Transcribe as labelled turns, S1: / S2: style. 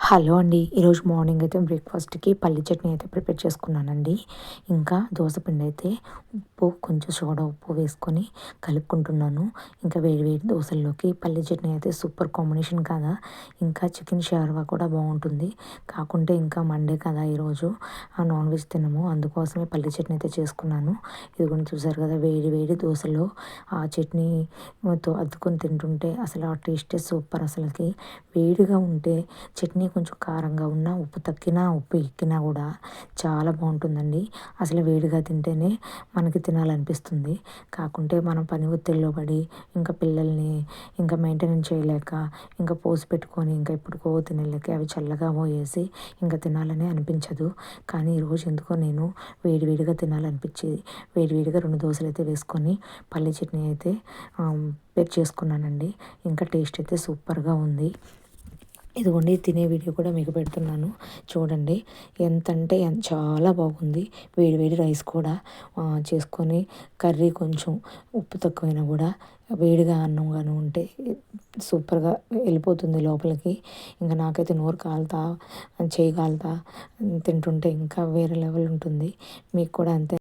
S1: Hello అండి. ఈరోజు morning అయితే బ్రేక్‌ఫాస్ట్‌కి పల్లి చట్నీ అయితే ప్రిపేర్ చేసుకున్నానండి. ఇంకా దోస పిండి అయితే ఉప్పు, కొంచెం సోడా ఉప్పు వేసుకొని కలుపుకుంటున్నాను. ఇంకా వేడి వేడి దోసల్లోకి పల్లి చట్నీ అయితే సూపర్ కాంబినేషన్ కదా! ఇంకా చికెన్ షార్వా కూడా బావుంటుంది. కాకుంటే ఇంకా మండే కదా ఈరోజు. నాన్ వెజ్ తినము. అందుకోసమే పల్లి చట్నీ అయితే చేసుకున్నాను. ఇదిగోండి చూసారు కదా! వేడి వేడి దోసలో ఆ చట్నీతో అద్దుకొని తింటుంటే అసలు ఆ టేస్టే సూపర్ అసలకి. వేడిగా ఉంటే చట్నీ కొంచెం కారంగా ఉన్నా, ఉప్పు తక్కినా, ఉప్పు ఎక్కినా కూడా చాలా బావుంటుందండి. అసలు వేడిగా తింటేనే మనకి తినాలనిపిస్తుంది. కాకుంటే మనం పని ఒత్తిడిలో పడి, ఇంకా పిల్లల్ని ఇంకా మెయింటెనెన్స్ చేయలేక, ఇంకా పోసి పెట్టుకొని ఇంకా ఎప్పుడుకో తినేళ్ళకి అవి చల్లగా పోయేసి ఇంకా తినాలని అనిపించదు. కానీ ఈరోజు ఎందుకో నేను వేడివేడిగా తినాలనిపించి వేడివేడిగా 2 దోసలైతే వేసుకొని పల్లి చట్నీ అయితే ప్రిపేర్ చేసుకున్నానండి. ఇంకా టేస్ట్ అయితే సూపర్‌గా ఉంది. ఇదిగోండి తినే వీడియో కూడా మీకు పెడుతున్నాను చూడండి. ఎంతంటే చాలా బాగుంది. వేడి వేడి రైస్ కూడా చేసుకొని కర్రీ కొంచెం ఉప్పు తక్కువైనా కూడా వేడిగా అన్నం గాని ఉంటే సూపర్‌గా వెళ్ళిపోతుంది లోపలికి. ఇంకా నాకైతే నోరు కాలుతా, చెయ్యి కాలుతా తింటుంటే ఇంకా వేరే లెవెల్ ఉంటుంది. మీకు కూడా అంతే